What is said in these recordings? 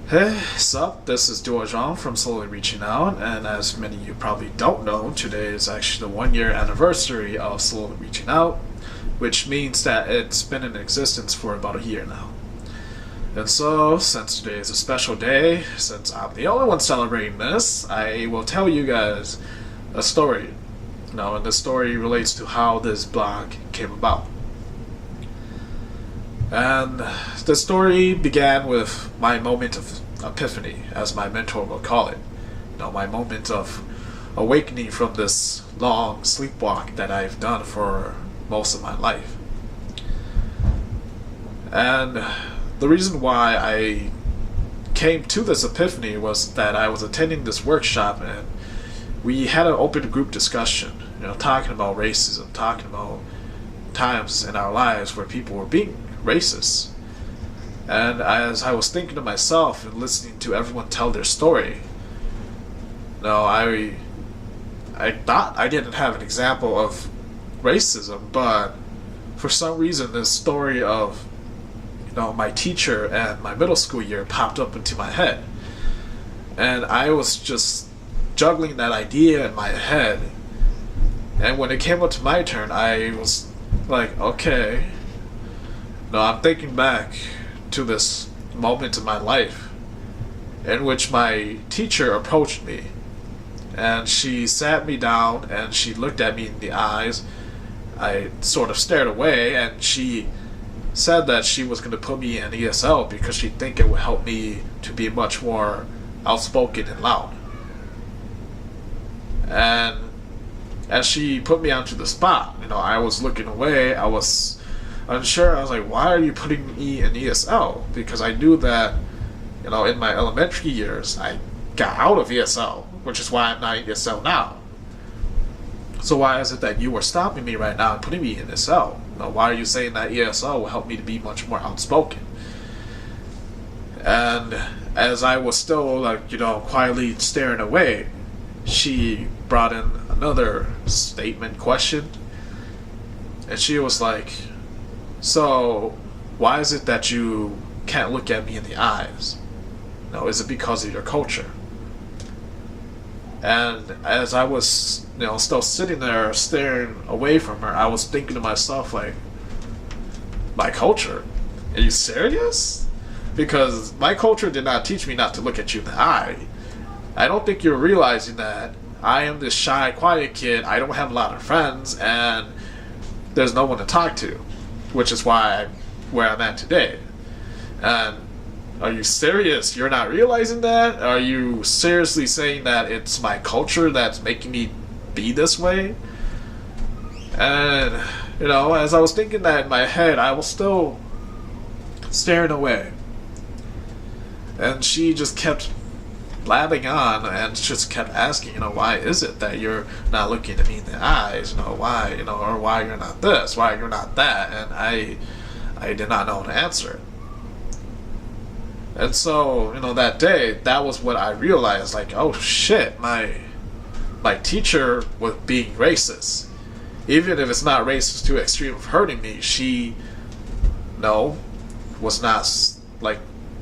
Hey, sup? This is Doua Xiong from Slowly Reaching Out, and as many of you probably don't know, today is actually the 1 year anniversary of Slowly Reaching Out, which means that it's been in existence for about a year now. And so, since today is a special day, since I'm the only one celebrating this, I will tell you guys a story. And the story relates to how this blog came about. And the story began with my moment of epiphany, as my mentor will call it. My moment of awakening from this long sleepwalk that I've done for most of my life. And the reason why I came to this epiphany was that I was attending this workshop and we had an open group discussion, talking about racism, talking about times in our lives where people were being racist. And as I was thinking to myself and listening to everyone tell their story, I thought I didn't have an example of racism, but for some reason this story of my teacher and my middle school year popped up into my head. And I was just juggling that idea in my head. And when it came up to my turn, I was like, okay, I'm thinking back to this moment in my life in which my teacher approached me. And she sat me down and she looked at me in the eyes. I sort of stared away, and she said that she was going to put me in ESL because she think it would help me to be much more outspoken and loud. And as she put me onto the spot, I was looking away. I was unsure. I was like, why are you putting me in ESL? Because I knew that, in my elementary years, I got out of ESL, which is why I'm not in ESL now. So why is it that you were stopping me right now and putting me in ESL? Why are you saying that ESL will help me to be much more outspoken? And as I was still, quietly staring away, she brought in another statement question. And she was like, so why is it that you can't look at me in the eyes? Is it because of your culture? And as I was, still sitting there staring away from her, I was thinking to myself, like, my culture? Are you serious? Because my culture did not teach me not to look at you in the eye. I don't think you're realizing that I am this shy, quiet kid. I don't have a lot of friends, and there's no one to talk to, which is why I'm where I'm at today. And are you serious? You're not realizing that? Are you seriously saying that it's my culture that's making me be this way? And, as I was thinking that in my head, I was still staring away. And she just kept blabbing on and just kept asking, why is it that you're not looking at me in the eyes? Why, or why you're not this, why you're not that? And I did not know how to answer it. And so, that day, that was what I realized, like, oh shit, my teacher was being racist. Even if it's not racist to the extreme of hurting me, she, was not,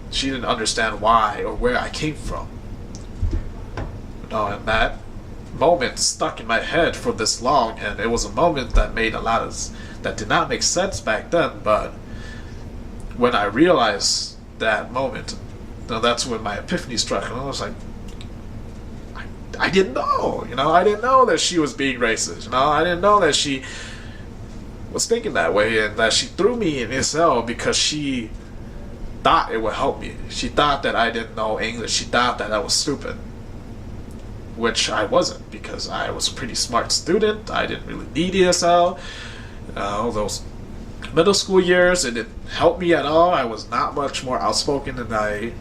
she didn't understand why or where I came from. And that moment stuck in my head for this long, and it was a moment that that did not make sense back then, but when I realized that moment, that's when my epiphany struck, and I was like, I didn't know, I didn't know that she was being racist, I didn't know that she was thinking that way, and that she threw me in ESL because she thought it would help me. She thought that I didn't know English. She thought that I was stupid, which I wasn't, because I was a pretty smart student. I didn't really need ESL. Those middle school years, it didn't help me at all. I was not much more outspoken than I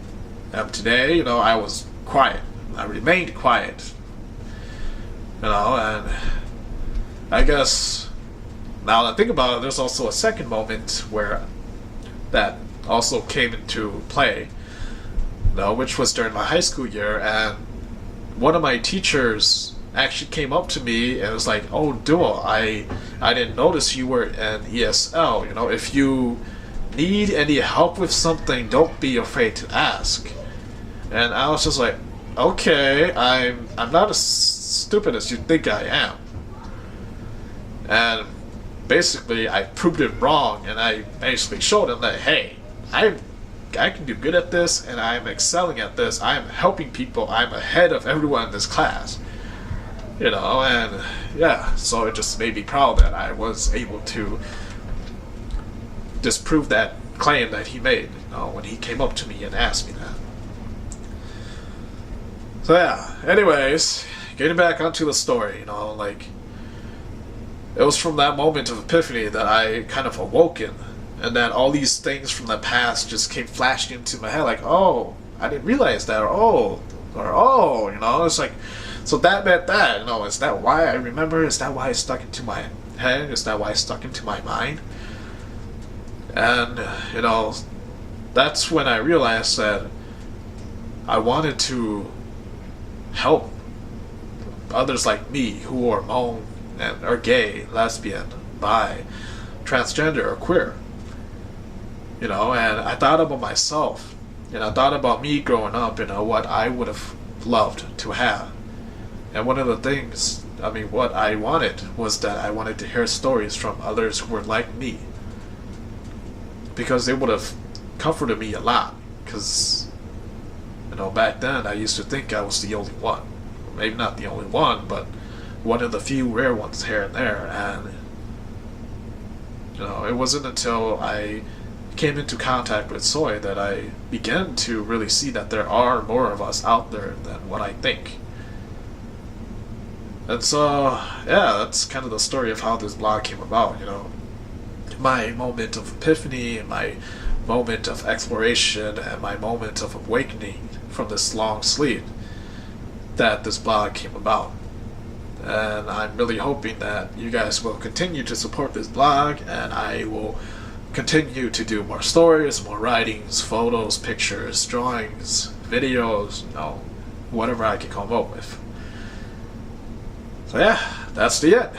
am today. I was quiet. I remained quiet. And I guess now that I think about it, there's also a second moment where that also came into play, which was during my high school year, and one of my teachers actually came up to me and was like, oh, Doua, I didn't notice you were in ESL. If you need any help with something, don't be afraid to ask. And I was just like, okay, I'm not as stupid as you think I am. And basically, I proved it wrong, and I basically showed him that, hey, I can do good at this, and I'm excelling at this. I'm helping people. I'm ahead of everyone in this class. You know, and yeah, so it just made me proud that I was able to disprove that claim that he made, you know, when he came up to me and asked me that. So yeah, anyways, getting back onto the story, you know, like, it was from that moment of epiphany that I kind of awoken, and then all these things from the past just came flashing into my head, like, oh, I didn't realize that, or oh, you know, it's like, so that meant that, you know, is that why I remember? Is that why it stuck into my head? Is that why it stuck into my mind? And, you know, that's when I realized that I wanted to help others like me who are Hmong and are gay, lesbian, bi, transgender, or queer. You know, and I thought about myself, and I thought about me growing up, you know, what I would have loved to have. And one of the things, I mean, what I wanted was that I wanted to hear stories from others who were like me. Because they would have comforted me a lot. Because, you know, back then I used to think I was the only one. Maybe not the only one, but one of the few rare ones here and there. And, you know, it wasn't until I came into contact with Soy that I began to really see that there are more of us out there than what I think. And so, yeah, that's kind of the story of how this blog came about, you know. My moment of epiphany, and my moment of exploration, and my moment of awakening from this long sleep, that this blog came about. And I'm really hoping that you guys will continue to support this blog, and I will continue to do more stories, more writings, photos, pictures, drawings, videos, you know, whatever I can come up with. So yeah, that's the it.